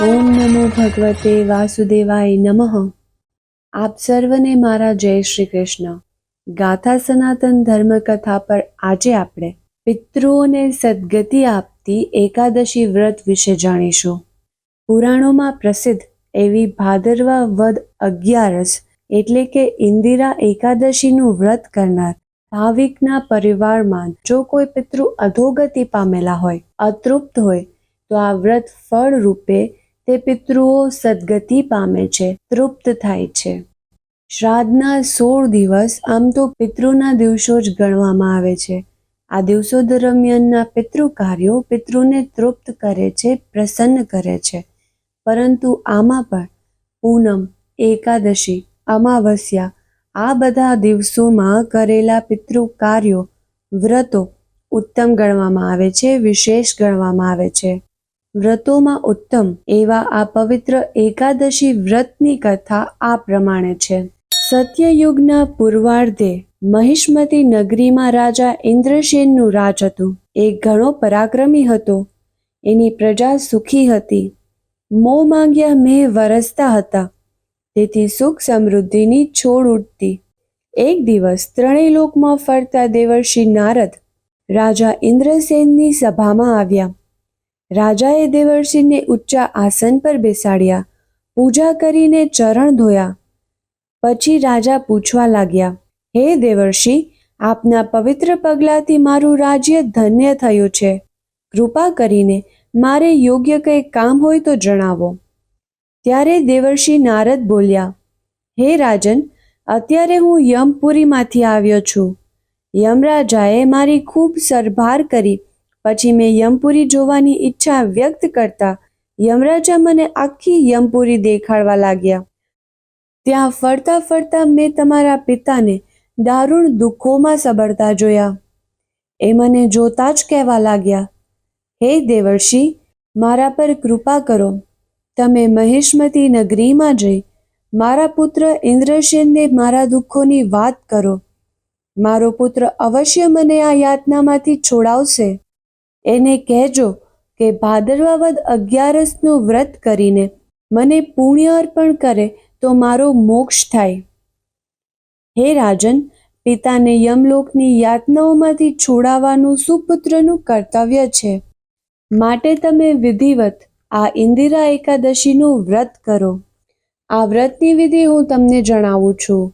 ઓમ નમો ભગવતે વાસુદેવાય નમઃ। આપ સર્વને મારા જય શ્રી કૃષ્ણ। ગાથા સનાતન ધર્મ કથા પર આજે આપણે પિતૃઓને સદગતિ આપતી એકાદશી વ્રત વિશે જાણીશું। પુરાણોમાં પ્રસિદ્ધ એવી ભાદરવા વદ 11 એટલે કે ઇન્દિરા એકાદશીનું વ્રત કરનાર ભાવિકના પરિવારમાં જો કોઈ પિતૃ અધોગતિ પામેલા હોય, અતૃપ્ત હોય તો આ વ્રત ફળ રૂપે તે પિતૃઓ સદગતિ પામે છે, તૃપ્ત થાય છે। શ્રાદ્ધના 16 દિવસ આમ તો પિતૃના દિવસો જ ગણવામાં આવે છે। આ દિવસો દરમિયાનના પિતૃ કાર્યો પિતૃને તૃપ્ત કરે છે, પ્રસન્ન કરે છે। પરંતુ આમાં પણ પૂનમ, એકાદશી, અમાવસ્યા આ બધા દિવસોમાં કરેલા પિતૃ કાર્યો, વ્રતો ઉત્તમ ગણવામાં આવે છે, વિશેષ ગણવામાં આવે છે। વ્રતોમાં ઉત્તમ એવા આ પવિત્ર એકાદશી વ્રતની કથા આ પ્રમાણે છે। સત્યયુગના પૂર્વાર્ધે મહિષ્મતી નગરીમાં રાજા ઇન્દ્રસેનનું રાજ હતું। એ ઘણો પરાક્રમી હતો। એની પ્રજા સુખી હતી। મોં માંગ્યા મેં વરસતા હતા। તેથી સુખ સમૃદ્ધિની છોડ ઉઠતી। એક દિવસ ત્રણેય લોકમાં ફરતા દેવર્ષિ નારદ રાજા ઇન્દ્રસેનની સભામાં આવ્યા। રાજાએ દેવર્ષિને ઊંચા આસન પર બેસાડ્યા, પૂજા કરીને ચરણ ધોયા। પછી રાજા પૂછવા લાગ્યા, હે દેવર્ષિ, આપના પવિત્ર પગલાથી મારું રાજ્ય ધન્ય થયું છે। કૃપા કરીને મારે યોગ્ય કંઈ કામ હોય તો જણાવો। ત્યારે દેવર્ષિ નારદ બોલ્યા, હે રાજન, અત્યારે હું યમપુરીમાંથી આવ્યો છું। યમરાજાએ મારી ખૂબ સરભાર કરી। પછી મેં યમપુરી જોવાની ઈચ્છા વ્યક્ત કરતા યમરાજા મને આખી યમપુરી દેખાડવા લાગ્યા। ત્યાં ફરતા ફરતા મેં તમારા પિતાને દારૂણ દુઃખોમાં સબળતા જોયા। એ મને જોતા જ કહેવા લાગ્યા, હે દેવર્ષિ, મારા પર કૃપા કરો। તમે મહિષ્મતી નગરીમાં જઈ મારા પુત્ર ઇન્દ્રસેનને મારા દુઃખોની વાત કરો। મારો પુત્ર અવશ્ય મને આ યાતનામાંથી છોડાવશે। એને કહેજો કે ભાદરવા વદ 11નું વ્રત કરીને મને પુણ્ય અર્પણ કરે તો મારો મોક્ષ થાય। હે રાજન, પિતાને યમલોકની યાતનાઓમાંથી છોડાવવાનું સુપુત્રનું કર્તવ્ય છે। માટે તમે વિધિવત આ ઇન્દિરા એકાદશીનું વ્રત કરો। આ વ્રતની વિધિ હું તમને જણાવું છું।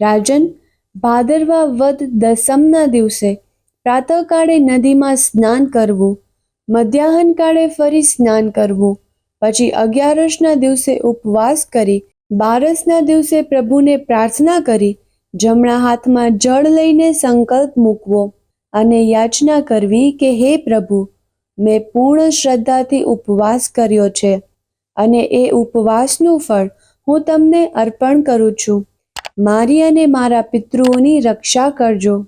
રાજન, ભાદરવા વદ 10મના દિવસે પ્રાતઃકાળે નદીમાં સ્નાન કરવું, મધ્યાહન કાળે ફરી સ્નાન કરવું, પછી 11સના દિવસે ઉપવાસ કરી 12સના દિવસે પ્રભુને પ્રાર્થના કરી જમણા હાથમાં જળ લઈને સંકલ્પ મૂકવો અને યાચના કરવી કે હે પ્રભુ, મેં પૂર્ણ શ્રદ્ધાથી ઉપવાસ કર્યો છે અને એ ઉપવાસનું ફળ હું તમને અર્પણ કરું છું। મારી અને મારા પિતૃઓની રક્ષા કરજો।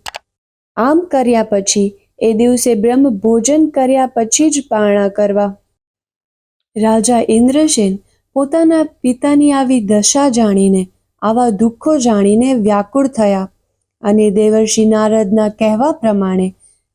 આમ કર્યા પછી એ દિવસે બ્રહ્મ ભોજન કર્યા પછી જ પારણા કરવા। રાજા ઇન્દ્રસેન પોતાના પિતાની આવી દશા જાણીને, આવા દુઃખો જાણીને વ્યાકુળ થયા અને દેવર્ષિ નારદના કહેવા પ્રમાણે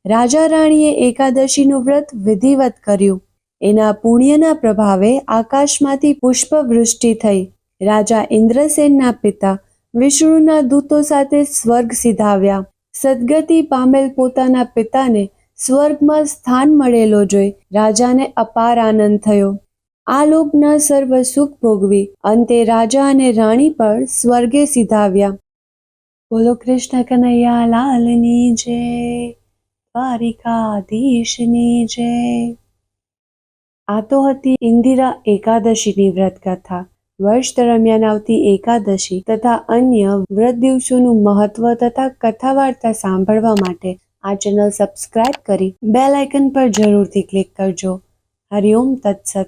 રાજા રાણીએ એકાદશીનું વ્રત વિધિવત કર્યું। એના પુણ્યના પ્રભાવે આકાશમાંથી પુષ્પવૃષ્ટિ થઈ। રાજા ઇન્દ્રસેનના પિતા વિષ્ણુના દૂતો સાથે સ્વર્ગ સિધાવ્યા। સદગતિ પામેલ પોતાના પિતાને સ્વર્ગમાં સ્થાન મળેલો જોઈ રાજાને અપાર આનંદ થયો। આ લોકના સર્વ સુખ ભોગવી અંતે રાજા અને રાણી પણ સ્વર્ગે સિધાવ્યા। બોલો કૃષ્ણ કનૈયા લાલની જય, દ્વારિકાધીશની જય। આ તો હતી ઇન્દિરા એકાદશીની વ્રત કથા। વર્ષ દરમિયાન આવતી એકાદશી તથા અન્ય વ્રત દિવસોનું મહત્વ તથા કથા વાર્તા સાંભળવા માટે આ ચેનલ સબસ્ક્રાઇબ કરી બેલ આઇકન પર જરૂરથી ક્લિક કરજો। હરિઓમ તત્સત।